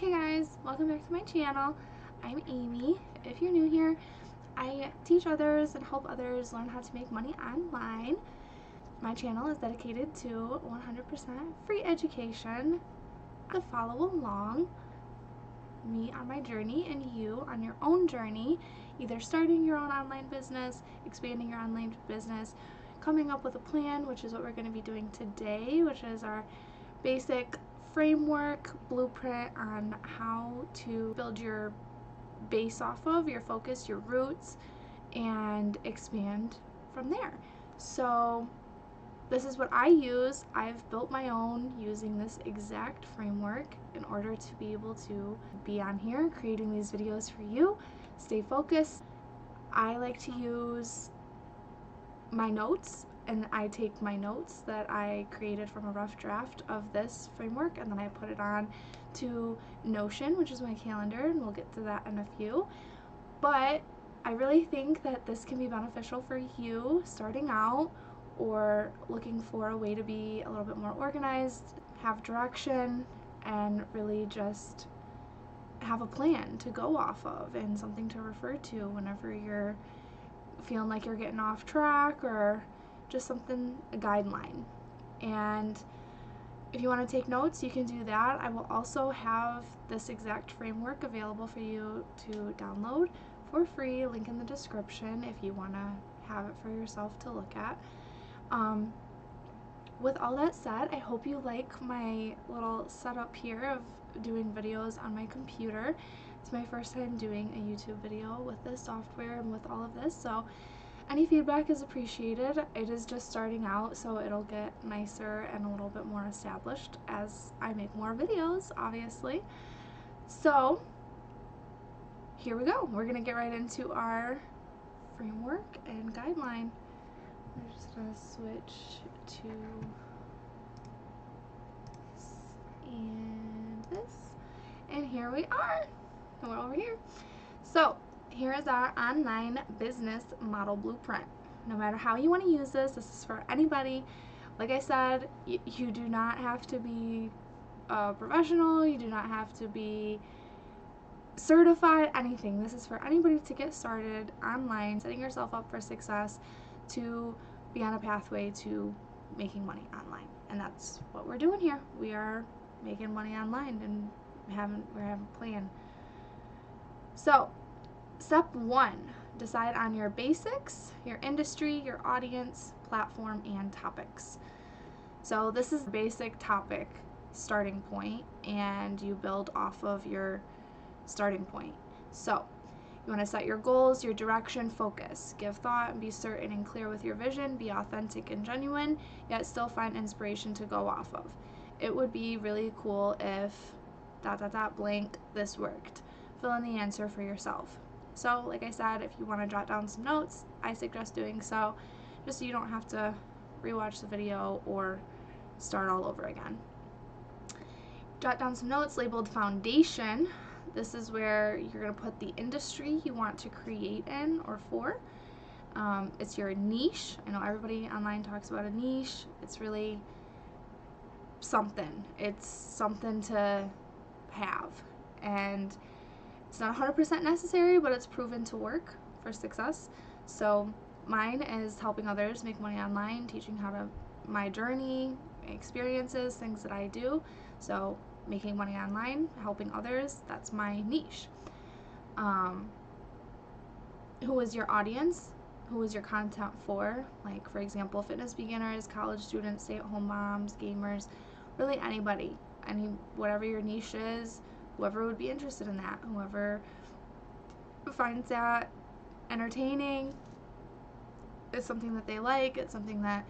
Hey guys, welcome back to my channel. I'm Amy. If you're new here, I teach others and help others learn how to make money online. My channel is dedicated to 100% free education. To follow along me on my journey and you on your own journey, either starting your own online business, expanding your online business, coming up with a plan, which is what we're going to be doing today, which is our basic framework blueprint on how to build your base off of, your focus, your roots, and expand from there. So this is what I use. I've built my own using this exact framework in order to be able to be on here creating these videos for you. Stay focused. I like to use my notes, and I take my notes that I created from a rough draft of this framework, and then I put it on to Notion, which is my calendar, and we'll get to that in a few. But I really think that this can be beneficial for you starting out or looking for a way to be a little bit more organized, have direction, and really just have a plan to go off of and something to refer to whenever you're feeling like you're getting off track, or just something, a guideline. And if you want to take notes, you can do that. I will also have this exact framework available for you to download for free, link in the description if you want to have it for yourself to look at. With all that said, I hope you like my little setup here of doing videos on my computer. It's my first time doing a YouTube video with this software and with all of this, so any feedback is appreciated. It is just starting out, so it'll get nicer and a little bit more established as I make more videos, obviously. So here we go. We're gonna get right into our framework and guideline. I'm just gonna switch to this and this, and here we are. We're over here. So here is our online business model blueprint. No matter how you want to use this, this is for anybody. Like I said, you do not have to be a professional, you do not have to be certified, anything. This is for anybody to get started online, setting yourself up for success, to be on a pathway to making money online. And that's what we're doing here. We are making money online, and we're having a plan. So step 1, decide on your basics, your industry, your audience, platform, and topics. So this is the basic topic starting point, and you build off of your starting point. So you want to set your goals, your direction, focus. Give thought and be certain and clear with your vision. Be authentic and genuine, yet still find inspiration to go off of. It would be really cool if ... blank, this worked. Fill in the answer for yourself. So like I said, if you want to jot down some notes, I suggest doing so, just so you don't have to rewatch the video or start all over again. Jot down some notes labeled foundation. This is where you're going to put the industry you want to create in or for. It's your niche. I know everybody online talks about a niche. It's really something. It's something to have. And it's not 100% necessary, but it's proven to work for success. So mine is helping others make money online, teaching how to, my journey, experiences, things that I do. So making money online, helping others, that's my niche. Who is your audience? Who is your content for? Like, for example, fitness beginners, college students, stay-at-home moms, gamers, really anybody. Whatever your niche is, whoever would be interested in that, whoever finds that entertaining, it's something that they like, it's something that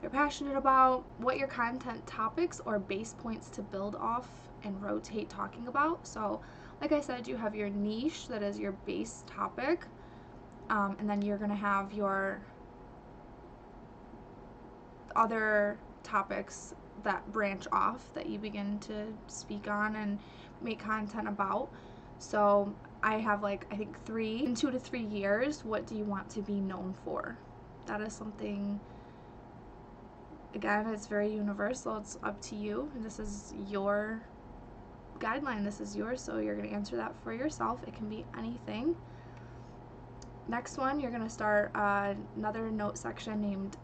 they're passionate about. What your content topics or base points to build off and rotate talking about. So like I said, you have your niche that is your base topic, and then you're going to have your other topiks that branch off that you begin to speak on and make content about. So I have, like, I think 3, in 2 to 3 years, what do you want to be known for? That is something, again, it's very universal. It's up to you, and this is your guideline. This is yours, so you're going to answer that for yourself. It can be anything. Next one, you're going to start another note section named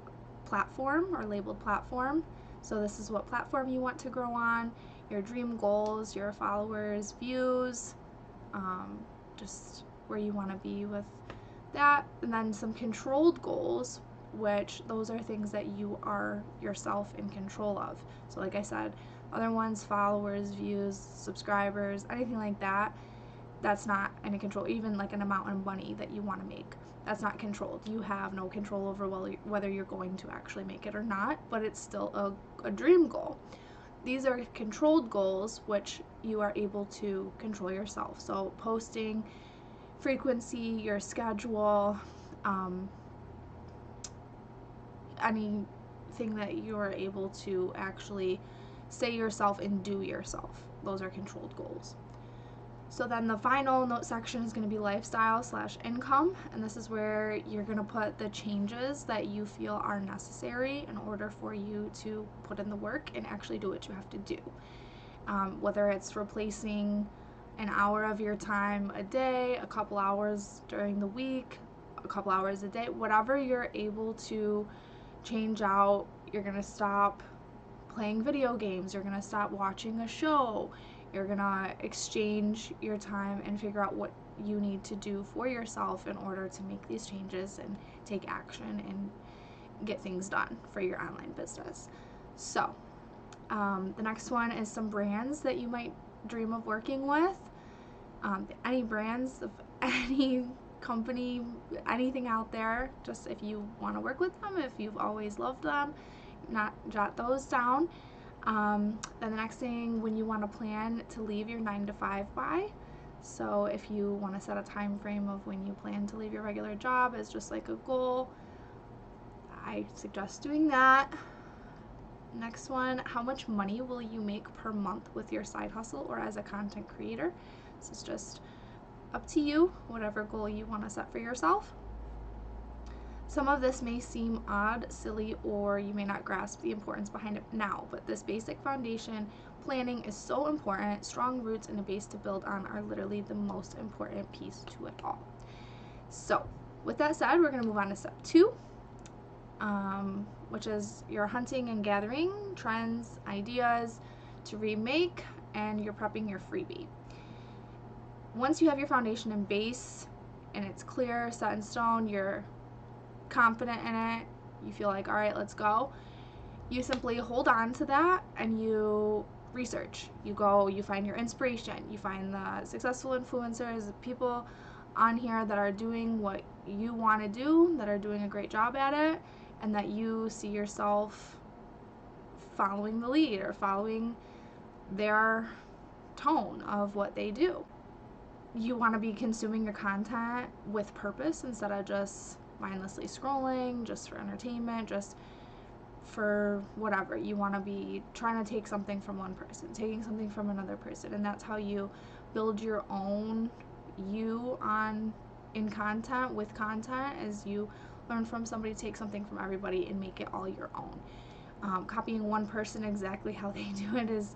platform, or labeled platform. So this is what platform you want to grow on, your dream goals, your followers, views, just where you want to be with that. And then some controlled goals, which those are things that you are yourself in control of. So like I said, other ones, followers, views, subscribers, anything like that, that's not any control. Even like an amount of money that you want to make, that's not controlled. You have no control over whether you're going to actually make it or not, but it's still a dream goal. These are controlled goals, which you are able to control yourself. So posting frequency, your schedule, anything that you are able to actually say yourself and do yourself. Those are controlled goals. So then the final note section is going to be lifestyle/income, and this is where you're going to put the changes that you feel are necessary in order for you to put in the work and actually do what you have to do. Whether it's replacing an hour of your time a day, a couple hours during the week, a couple hours a day, whatever you're able to change out. You're going to stop playing video games, you're going to stop watching a show, you're going to exchange your time and figure out what you need to do for yourself in order to make these changes and take action and get things done for your online business. So the next one is some brands that you might dream of working with. Any brands of any company, anything out there, just if you want to work with them, if you've always loved them, not jot those down. Then the next thing, when you want to plan to leave your 9-to-5 by. So if you want to set a time frame of when you plan to leave your regular job as just like a goal, I suggest doing that. Next one, how much money will you make per month with your side hustle or as a content creator? This is just up to you, whatever goal you want to set for yourself. Some of this may seem odd, silly, or you may not grasp the importance behind it now, but this basic foundation planning is so important. Strong roots and a base to build on are literally the most important piece to it all. So with that said, we're going to move on to step 2, which is your hunting and gathering trends, ideas to remake, and you're prepping your freebie. Once you have your foundation and base and it's clear, set in stone, you're confident in it, you feel like, all right, let's go, you simply hold on to that and you research. You go, you find your inspiration, you find the successful influencers, people on here that are doing what you want to do, that are doing a great job at it, and that you see yourself following the lead or following their tone of what they do. You want to be consuming your content with purpose instead of just mindlessly scrolling, just for entertainment, just for whatever. You want to be trying to take something from one person, taking something from another person, and that's how you build your own you in content, with content, as you learn from somebody, take something from everybody and make it all your own. Copying one person exactly how they do it is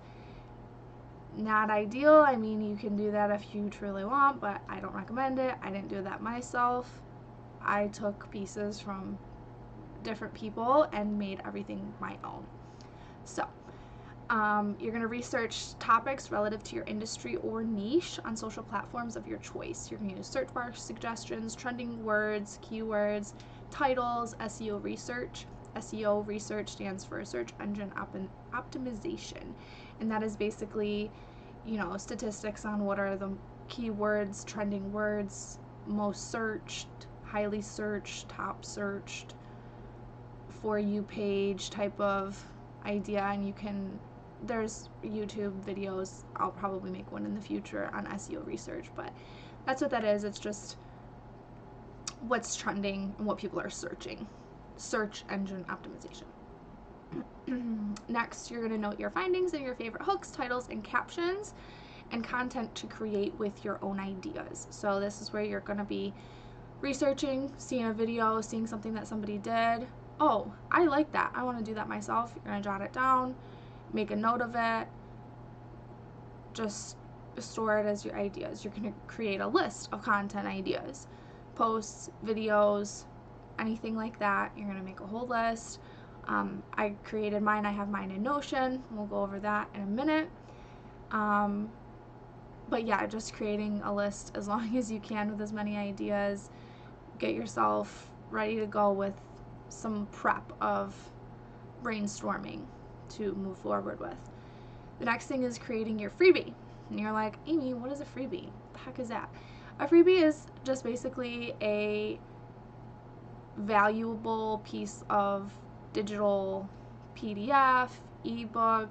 not ideal. I mean, you can do that if you truly want, but I don't recommend it. I didn't do that myself. I took pieces from different people and made everything my own. So you're going to research topics relative to your industry or niche on social platforms of your choice. You're going to use search bar suggestions, trending words, keywords, titles, SEO research. SEO research stands for search engine optimization, and that is basically, statistics on what are the keywords, trending words, most searched, highly searched, top searched, For You page type of idea. And there's YouTube videos, I'll probably make one in the future on SEO research, but that's what that is. It's just what's trending and what people are searching. Search engine optimization. Next, you're going to note your findings and your favorite hooks, titles, and captions, and content to create with your own ideas. So this is where you're going to be researching, seeing a video, seeing something that somebody did. Oh, I like that. I want to do that myself. You're going to jot it down, make a note of it, just store it as your ideas. You're going to create a list of content ideas, posts, videos, anything like that. You're going to make a whole list. I created mine. I have mine in Notion. We'll go over that in a minute. But yeah, just creating a list as long as you can with as many ideas. Get yourself ready to go with some prep of brainstorming to move forward with. The next thing is creating your freebie. And you're like, Amy, what is a freebie? What the heck is that? A freebie is just basically a valuable piece of digital PDF, ebook,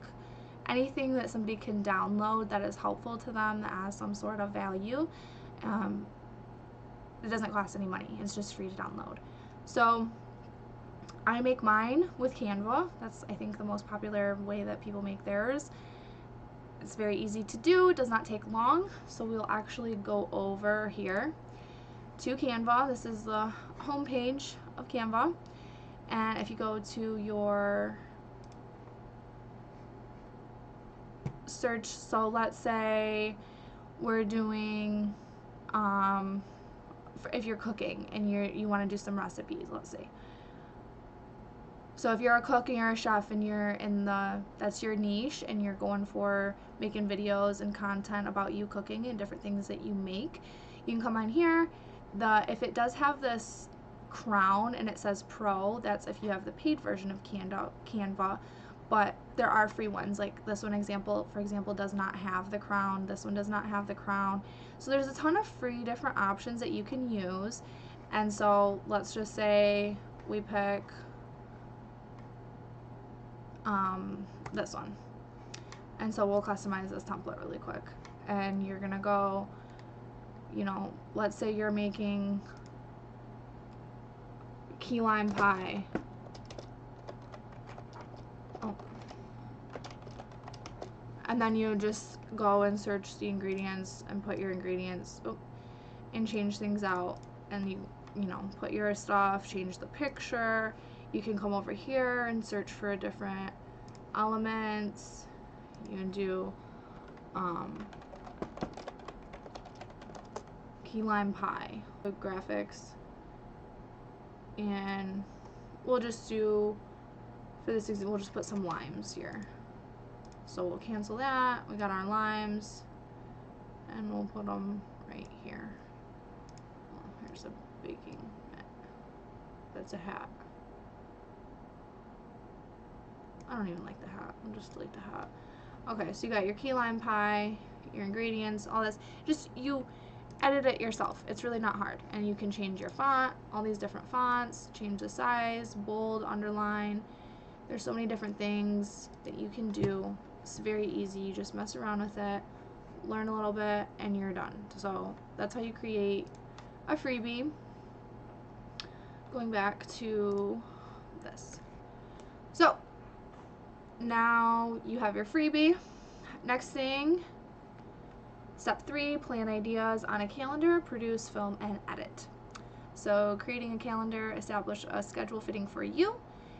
anything that somebody can download that is helpful to them, that has some sort of value. It doesn't cost any money. It's just free to download. So I make mine with Canva. That's, I think, the most popular way that people make theirs. It's very easy to do. It does not take long. So we'll actually go over here to Canva. This is the home page of Canva. And if you go to your search, so let's say we're doing, if you're cooking and you want to do some recipes, let's say. So if you're a cook and you're a chef and you're in that's your niche and you're going for making videos and content about you cooking and different things that you make, you can come on here. If it does have this crown and it says Pro, that's if you have the paid version of Canva, but there are free ones. Like this one for example, does not have the crown. This one does not have the crown. So there's a ton of free different options that you can use. And so let's just say we pick this one. And so we'll customize this template really quick. And you're gonna go, let's say you're making key lime pie. And then you just go and search the ingredients and put your ingredients and change things out. And you put your stuff, change the picture. You can come over here and search for different elements. You can do key lime pie, the graphics. And we'll just do, for this example, we'll just put some limes here. So we'll cancel that. We got our limes, and we'll put them right here. Oh, here's a baking mat. That's a hat. I don't even like the hat. I'll just delete the hat. Okay, so you got your key lime pie, your ingredients, all this. Just you edit it yourself. It's really not hard. And you can change your font, all these different fonts, change the size, bold, underline. There's so many different things that you can do. It's very easy. You just mess around with it, learn a little bit, and you're done. So that's how you create a freebie. Going back to this. So now you have your freebie. Next thing, step 3, plan ideas on a calendar, produce, film, and edit. So creating a calendar, establish a schedule fitting for you,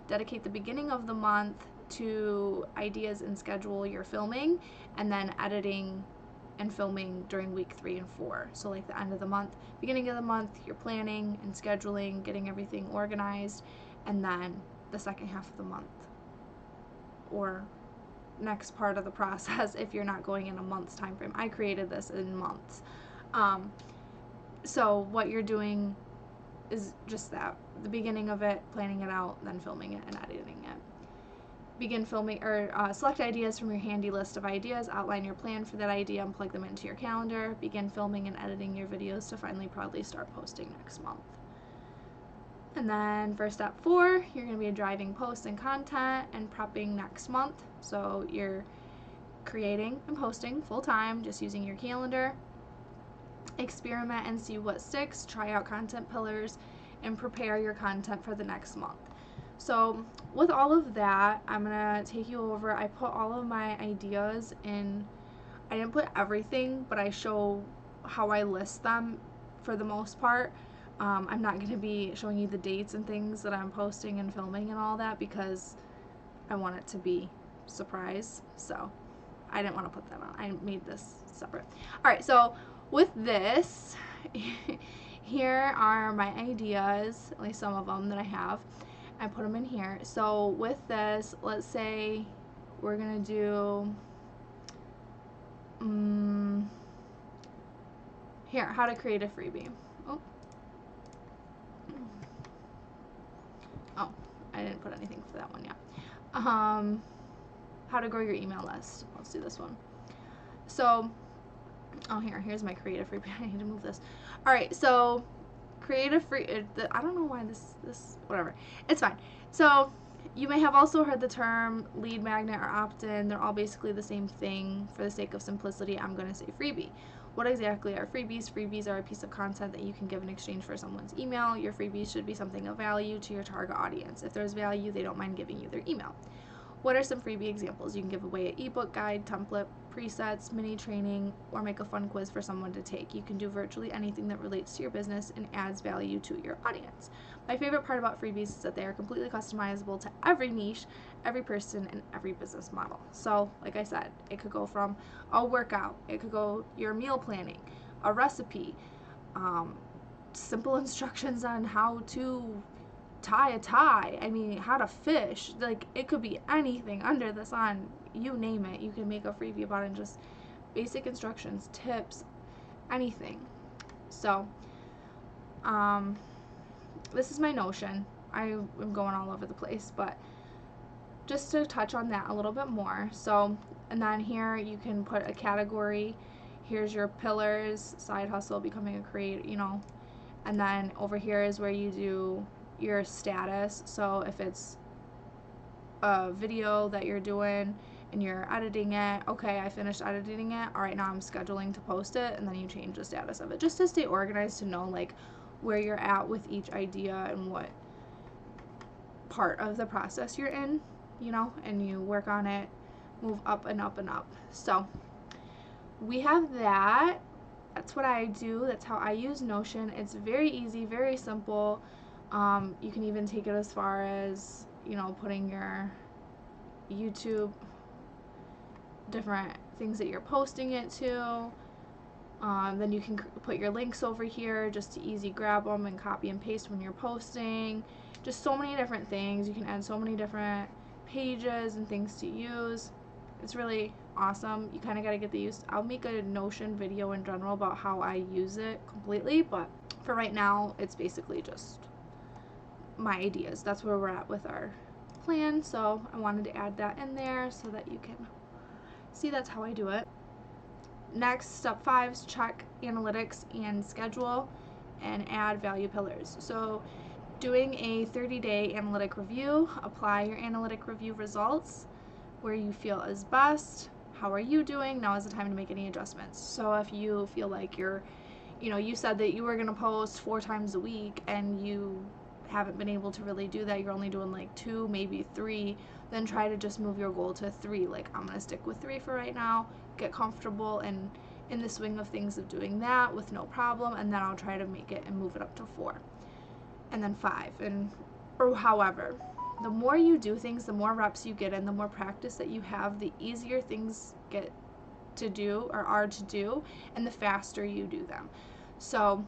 dedicate the beginning of the month to ideas and schedule your filming, and then editing and filming during week 3 and 4. So like the end of the month, beginning of the month, you're planning and scheduling, getting everything organized, and then the second half of the month, or next part of the process if you're not going in a month's time frame. I created this in months. So what you're doing is just that, the beginning of it, planning it out, then filming it and editing it. Begin filming, or select ideas from your handy list of ideas, outline your plan for that idea and plug them into your calendar. Begin filming and editing your videos to finally proudly start posting next month. And then for step 4, you're going to be driving posts and content and prepping next month. So you're creating and posting full time, just using your calendar. Experiment and see what sticks, try out content pillars, and prepare your content for the next month. So with all of that, I'm going to take you over. I put all of my ideas in, I didn't put everything, but I show how I list them for the most part. I'm not going to be showing you the dates and things that I'm posting and filming and all that because I want it to be surprise. So I didn't want to put that on. I made this separate. All right, so with this, here are my ideas, at least some of them that I have. I put them in here. So with this, let's say we're going to do, here, how to create a freebie. Oh, I didn't put anything for that one yet. How to grow your email list. Let's do this one. So, oh, here's my creative freebie. I need to move this. All right, so creative free. I don't know why this whatever. It's fine. So you may have also heard the term lead magnet or opt-in. They're all basically the same thing. For the sake of simplicity, I'm going to say freebie. What exactly are freebies? Freebies are a piece of content that you can give in exchange for someone's email. Your freebies should be something of value to your target audience. If there's value, they don't mind giving you their email. What are some freebie examples? You can give away an ebook guide, template, presets, mini training, or make a fun quiz for someone to take. You can do virtually anything that relates to your business and adds value to your audience. My favorite part about freebies is that they are completely customizable to every niche, every person, and every business model. So, like I said, it could go from a workout, it could go your meal planning, a recipe, simple instructions on how to tie a tie, I mean, how to fish. Like, it could be anything under the sun, you name it. You can make a freebie about it, and just basic instructions, tips, anything. So this is my Notion. I am going all over the place, but just to touch on that a little bit more. So, and then here you can put a category. Here's your pillars: side hustle, becoming a creator, and then over here is where you do your status. So if it's a video that you're doing and you're editing it, okay, I finished editing it, all right, now I'm scheduling to post it, and then you change the status of it, just to stay organized, to know like where you're at with each idea and what part of the process you're in, and you work on it, move up and up and up. So we have that. That's what I do. That's how I use Notion. It's very easy, very simple. You can even take it as far as, putting your YouTube, different things that you're posting it to. Then you can put your links over here just to easy grab them and copy and paste when you're posting. Just so many different things. You can add so many different pages and things to use. It's really awesome. You kind of got to get the use. I'll make a Notion video in general about how I use it completely, but for right now, it's basically just my ideas. That's where we're at with our plan, so I wanted to add that in there so that you can see that's how I do it. Next, step 5 is check analytics and schedule and add value pillars. So doing a 30-day analytic review, apply your analytic review results where you feel is best. How are you doing? Now is the time to make any adjustments. So if you feel like you said that you were going to post 4 times a week and you haven't been able to really do that, you're only doing like 2, maybe 3, then try to just move your goal to 3. Like, I'm going to stick with 3 for right now, get comfortable and in the swing of things of doing that with no problem, and then I'll try to make it and move it up to 4 and then 5, or however. The more you do things, the more reps you get in, the more practice that you have, the easier things get to do or are to do, and the faster you do them. So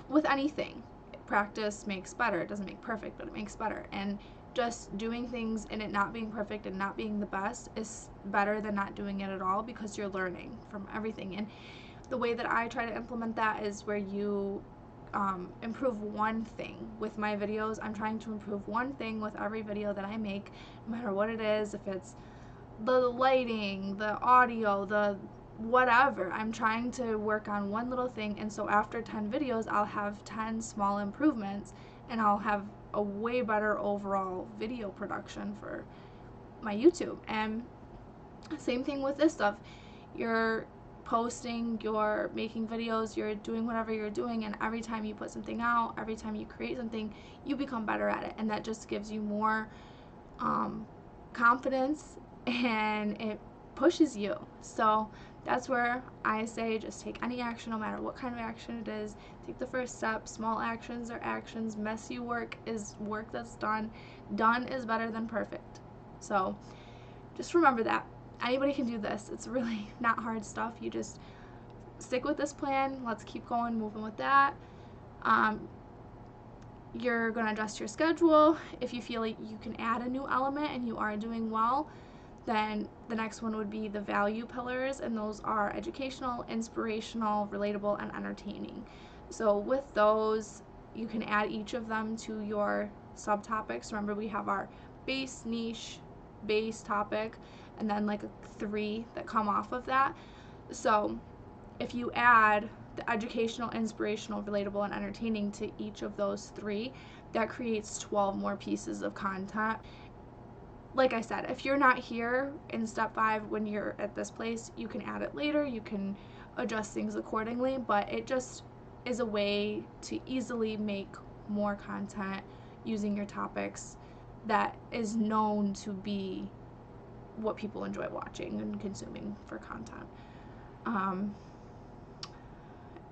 with anything, practice makes better. It doesn't make perfect, but it makes better. And just doing things and it not being perfect and not being the best is better than not doing it at all, because you're learning from everything. And the way that I try to implement that is where you improve one thing. With my videos, I'm trying to improve one thing with every video that I make, no matter what it is. If it's the lighting, the audio, the whatever, I'm trying to work on one little thing. And so after 10 videos, I'll have 10 small improvements, and I'll have a way better overall video production for my YouTube. And same thing with this stuff. You're posting, you're making videos, you're doing whatever you're doing, and every time you put something out, every time you create something, you become better at it, and that just gives you more confidence, and it pushes you. So that's where I say just take any action, no matter what kind of action it is. Take the first step. Small actions are actions. Messy work is work that's done. Done is better than perfect. So just remember that. anybody can do this. It's really not hard stuff. You just stick with this plan. Let's keep going, moving with that. You're going to adjust your schedule. If you feel like you can add a new element and you are doing well, then the next one would be the value pillars, and those are educational, inspirational, relatable, and entertaining. So with those, you can add each of them to your subtopics. Remember, we have our base niche, base topic, and then like 3 that come off of that. So if you add the educational, inspirational, relatable, and entertaining to each of those 3, that creates 12 more pieces of content. Like I said, if you're not here in step 5 when you're at this place, you can add it later, you can adjust things accordingly, but it just is a way to easily make more content using your topics that is known to be what people enjoy watching and consuming for content.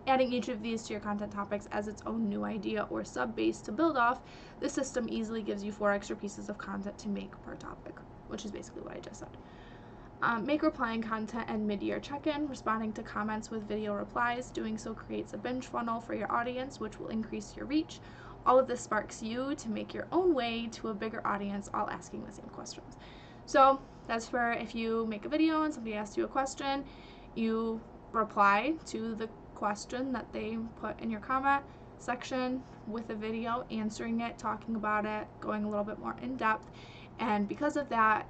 Adding each of these to your content topics as its own new idea or sub-base to build off, the system easily gives you 4 extra pieces of content to make per topic, which is basically what I just said. Make replying content and mid-year check-in, responding to comments with video replies. Doing so creates a binge funnel for your audience, which will increase your reach. All of this sparks you to make your own way to a bigger audience, all asking the same questions. So that's for if you make a video and somebody asks you a question, you reply to the question that they put in your comment section with a video answering it, talking about it, going a little bit more in depth. And because of that,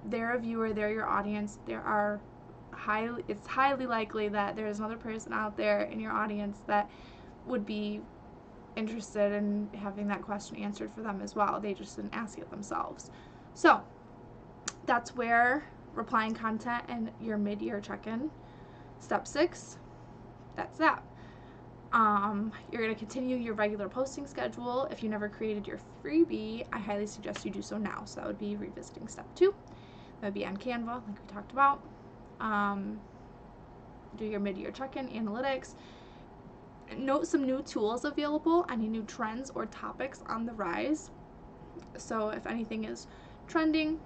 they're a viewer, they're your audience. It's highly likely that there's another person out there in your audience that would be interested in having that question answered for them as well. They just didn't ask it themselves. So that's where replying content and your mid-year check-in. Step 6, that's that. You're going to continue your regular posting schedule. If you never created your freebie, I highly suggest you do so now. So that would be revisiting step 2. That would be on Canva, like we talked about. Do your mid-year check-in, analytics. Note some new tools available, any new trends or topics on the rise. So if anything is trending,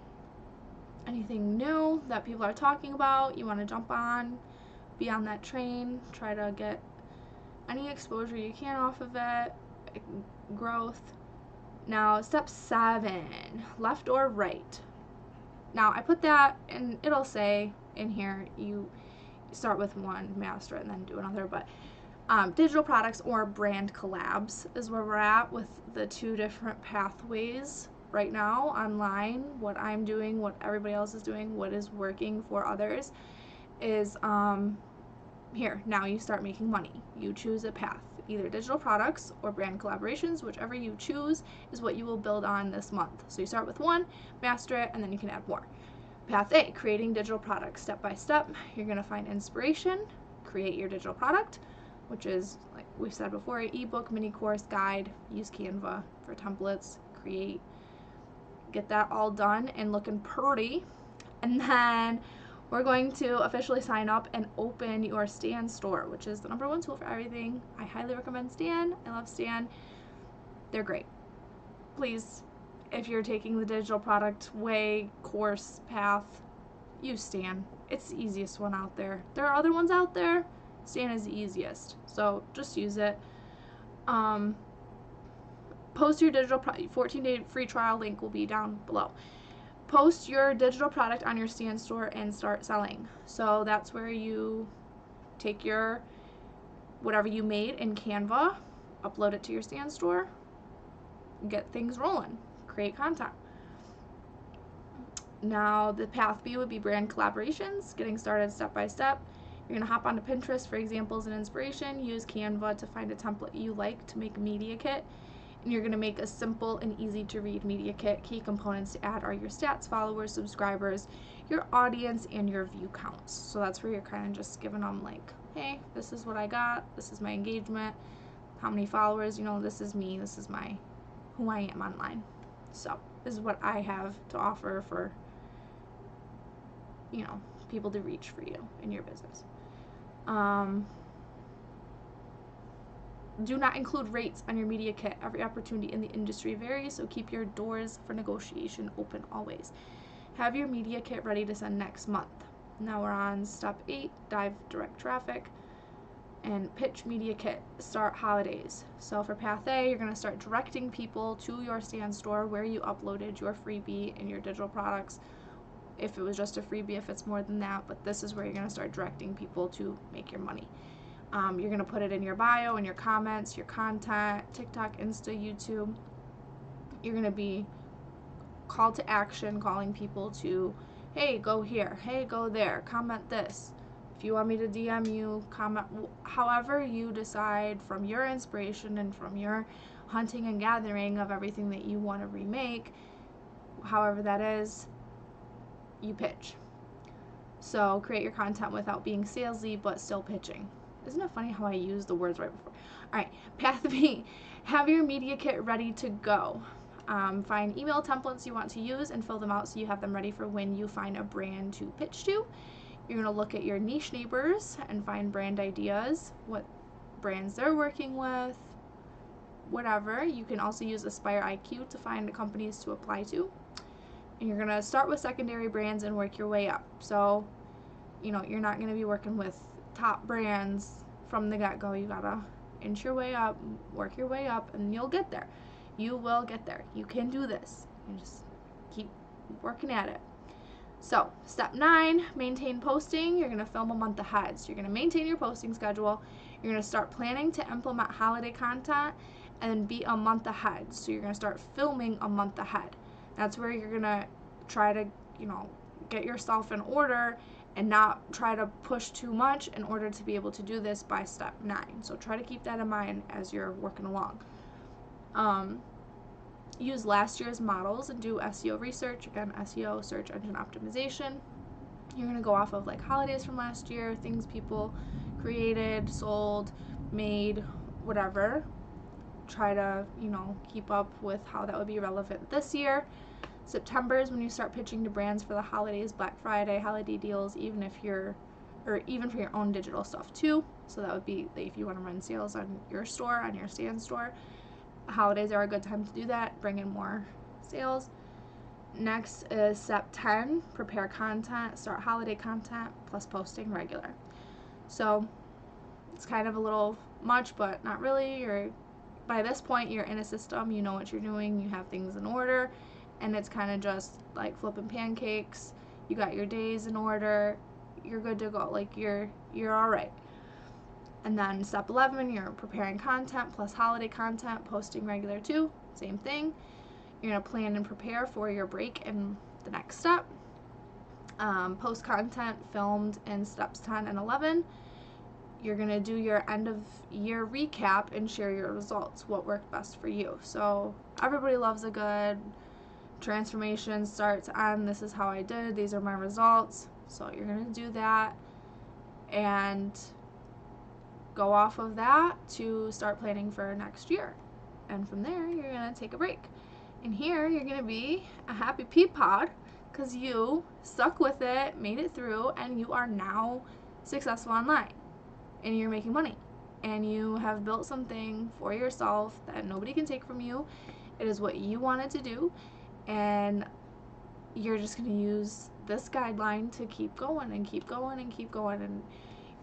anything new that people are talking about, you want to jump on, be on that train, try to get any exposure you can off of it, growth. Now, step 7, left or right. Now, I put that, and it'll say in here, you start with one, master it, and then do another, but digital products or brand collabs is where we're at with the 2 different pathways right now online. What I'm doing, what everybody else is doing, what is working for others is here. Now you start making money. You choose a path, either digital products or brand collaborations. Whichever you choose is what you will build on this month. So you start with one, master it, and then you can add more. Path A, creating digital products. Step by step, you're going to find inspiration, create your digital product, which is, like we've said before, an ebook, mini course, guide. Use Canva for templates, create, get that all done and looking pretty. And then we're going to officially sign up and open your Stan store, which is the #1 tool for everything. I highly recommend Stan. I love Stan. They're great. Please, if you're taking the digital product way, course, path, use Stan. It's the easiest one out there. There are other ones out there. Stan is the easiest, so just use it. Post your digital 14-day free trial, link will be down below. Post your digital product on your Stan store and start selling. So that's where you take your whatever you made in Canva, upload it to your Stan store, get things rolling, create content. Now the path B would be brand collaborations, getting started step by step. You're going to hop onto Pinterest for examples and inspiration, use Canva to find a template you like to make a media kit. And you're going to make a simple and easy to read media kit. Key components to add are your stats, followers, subscribers, your audience, and your view counts. So that's where you're kind of just giving them like, hey, this is what I got, this is my engagement, how many followers, this is me, this is who I am online. So this is what I have to offer for, people to reach for you in your business. Do not include rates on your media kit. Every opportunity in the industry varies, so keep your doors for negotiation open always. Have your media kit ready to send next month. Now we're on step 8, dive direct traffic, and pitch media kit, start holidays. So for Path A, you're going to start directing people to your stand store where you uploaded your freebie and your digital products. If it was just a freebie, if it's more than that, but this is where you're going to start directing people to make your money. You're going to put it in your bio, in your comments, your content, TikTok, Insta, YouTube. You're going to be call to action, calling people to, hey, go here, hey, go there, comment this. If you want me to DM you, comment, however you decide from your inspiration and from your hunting and gathering of everything that you want to remake, however that is, you pitch. So create your content without being salesy but still pitching. Isn't it funny how I use the words right before? All right, Path B, have your media kit ready to go. Find email templates you want to use and fill them out so you have them ready for when you find a brand to pitch to. You're going to look at your niche neighbors and find brand ideas, what brands they're working with, whatever. You can also use Aspire IQ to find companies to apply to. And you're going to start with secondary brands and work your way up. So, you're not going to be working with top brands from the get-go. You got to inch your way up, work your way up, and you'll get there. You will get there. You can do this. You just keep working at it. So, step 9, maintain posting. You're going to film a month ahead. So, you're going to maintain your posting schedule. You're going to start planning to implement holiday content and then be a month ahead. So, you're going to start filming a month ahead. That's where you're going to try to, get yourself in order and not try to push too much in order to be able to do this by step 9. So, try to keep that in mind as you're working along. Use last year's models and do SEO research. Again, SEO, search engine optimization. You're going to go off of like holidays from last year, things people created, sold, made, whatever. Try to, keep up with how that would be relevant this year. September is when you start pitching to brands for the holidays, Black Friday, holiday deals, even for your own digital stuff too. So that would be if you want to run sales on your store, on your stand store. Holidays are a good time to do that, bring in more sales. Next is step 10, prepare content, start holiday content, plus posting regular. So it's kind of a little much, but not really. By this point, you're in a system, you know what you're doing, you have things in order, and it's kind of just like flipping pancakes. You got your days in order, you're good to go, like you're all right. And then step 11, you're preparing content plus holiday content, posting regular too, same thing. You're going to plan and prepare for your break in the next step. Post content filmed in steps 10 and 11. You're going to do your end of year recap and share your results, what worked best for you. So everybody loves a good transformation, start to end. This is how I did, these are my results. So you're going to do that and go off of that to start planning for next year. And from there, you're going to take a break. And here, you're going to be a happy peapod because you stuck with it, made it through, and you are now successful online. And you're making money. And you have built something for yourself that nobody can take from you. It is what you wanted to do. And you're just going to use this guideline to keep going and keep going and keep going. And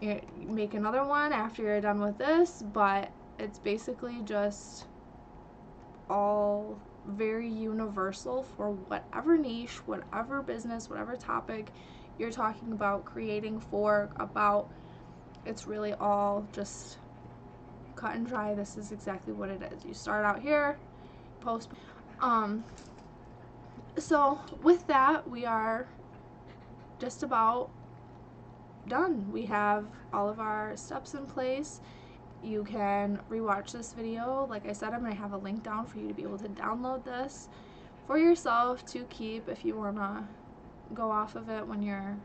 you make another one after you're done with this, but it's basically just all very universal for whatever niche, whatever business, whatever topic you're talking about, creating for, about. It's really all just cut and dry. This is exactly what it is. You start out here, post. So with that, we are just about done. We have all of our steps in place. You can rewatch this video. Like I said, I'm going to have a link down for you to be able to download this for yourself to keep if you want to go off of it when you're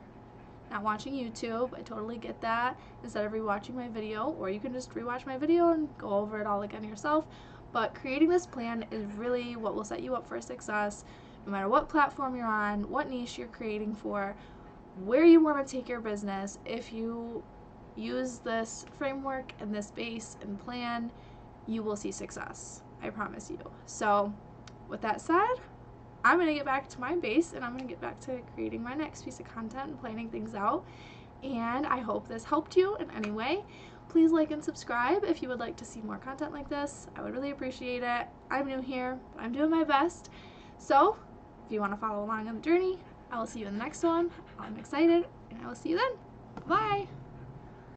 not watching YouTube. I totally get that, instead of rewatching my video, or you can just rewatch my video and go over it all again yourself. But creating this plan is really what will set you up for success, no matter what platform you're on, what niche you're creating for, where you want to take your business. If you use this framework and this base and plan, you will see success. I promise you. So with that said, I'm going to get back to my base, and I'm going to get back to creating my next piece of content and planning things out. And I hope this helped you in any way. Please like and subscribe if you would like to see more content like this. I would really appreciate it. I'm new here, but I'm doing my best. So if you want to follow along on the journey, I will see you in the next one. I'm excited, and I will see you then. Bye!